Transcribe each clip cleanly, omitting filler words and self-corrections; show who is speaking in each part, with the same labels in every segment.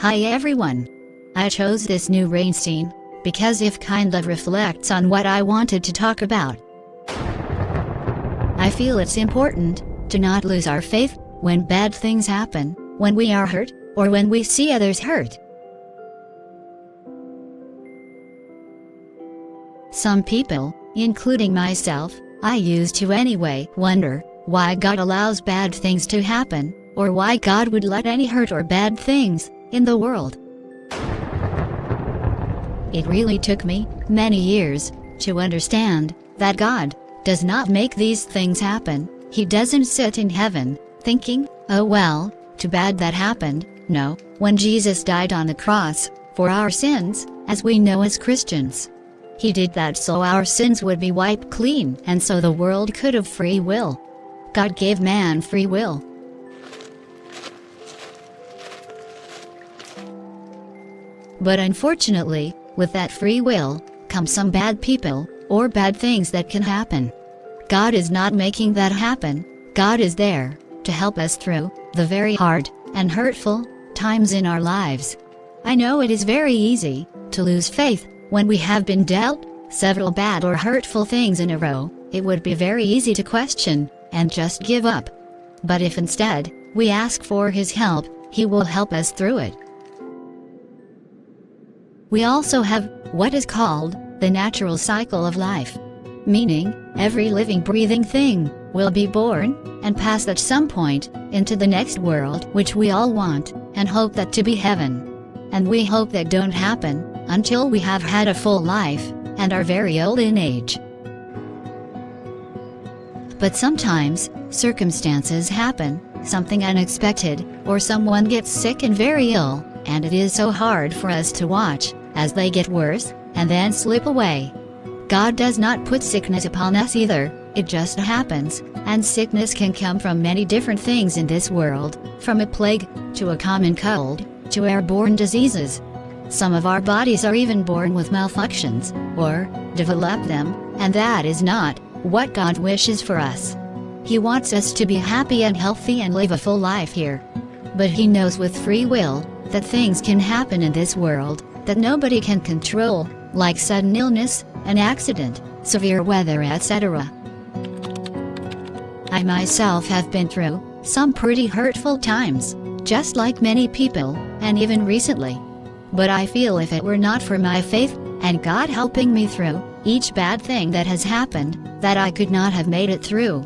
Speaker 1: Hi everyone. I chose this new rain scene because it kind of reflects on what I wanted to talk about. I feel it's important to not lose our faith when bad things happen, when we are hurt, or when we see others hurt. Some people, including myself, I used to anyway, wonder why God allows bad things to happen, or why God would let any hurt or bad things in the world. It really took me many years to understand that God does not make these things happen. He doesn't sit in heaven thinking, oh well, too bad that happened. No, when Jesus died on the cross for our sins, as we know as Christians, He did that so our sins would be wiped clean and so the world could have free will. God gave man free will. But unfortunately, with that free will, come some bad people, or bad things that can happen. God is not making that happen. God is there to help us through the very hard and hurtful times in our lives. I know it is very easy to lose faith when we have been dealt several bad or hurtful things in a row. It would be very easy to question and just give up. But if instead we ask for His help, He will help us through it. We also have what is called the natural cycle of life, meaning every living, breathing thing will be born and pass at some point into the next world, which we all want and hope that to be heaven. And we hope that don't happen until we have had a full life and are very old in age. But sometimes circumstances happen, something unexpected, or someone gets sick and very ill, and it is so hard for us to watch as they get worse and then slip away. God does not put sickness upon us either, it just happens, and sickness can come from many different things in this world, from a plague, to a common cold, to airborne diseases. Some of our bodies are even born with malfunctions, or develop them, and that is not what God wishes for us. He wants us to be happy and healthy and live a full life here. But He knows with free will that things can happen in this world that nobody can control, like sudden illness, an accident, severe weather, etc. I myself have been through some pretty hurtful times, just like many people, and even recently. But I feel if it were not for my faith and God helping me through each bad thing that has happened, that I could not have made it through.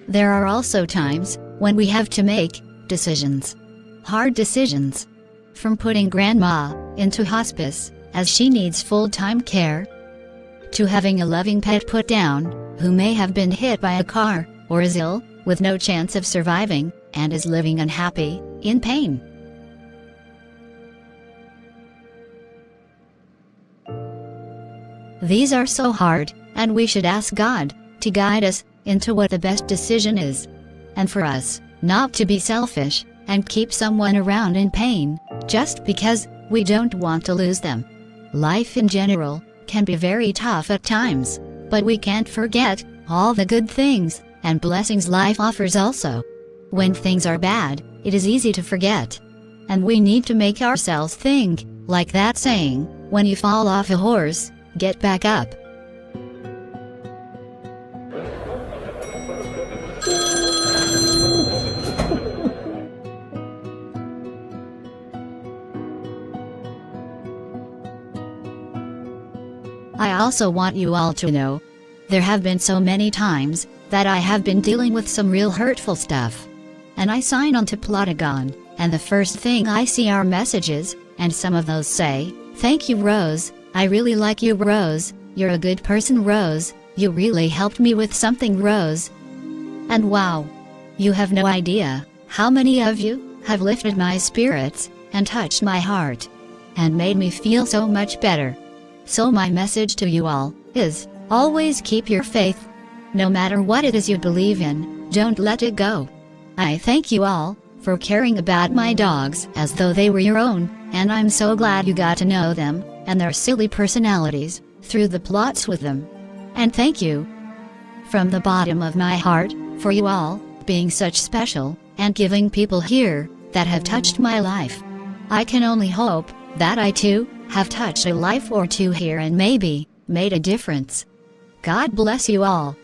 Speaker 1: There are also times when we have to make decisions. Hard decisions. From putting grandma into hospice, as she needs full-time care, to having a loving pet put down, who may have been hit by a car, or is ill, with no chance of surviving, and is living unhappy, in pain. These are so hard, and we should ask God to guide us into what the best decision is. And for us, not to be selfish and keep someone around in pain, just because we don't want to lose them. Life in general can be very tough at times, but we can't forget all the good things and blessings life offers also. When things are bad, it is easy to forget. And we need to make ourselves think, like that saying, when you fall off a horse, get back up. I also want you all to know, there have been so many times that I have been dealing with some real hurtful stuff. And I sign on to Plotagon, and the first thing I see are messages, and some of those say, "Thank you, Rose, I really like you, Rose, you're a good person, Rose, you really helped me with something, Rose." And wow! You have no idea how many of you have lifted my spirits and touched my heart and made me feel so much better. So my message to you all is, always keep your faith. No matter what it is you believe in, don't let it go. I thank you all for caring about my dogs as though they were your own, and I'm so glad you got to know them and their silly personalities through the plots with them. And thank you from the bottom of my heart for you all being such special and giving people here that have touched my life. I can only hope that I too have touched a life or two here and maybe made a difference. God bless you all.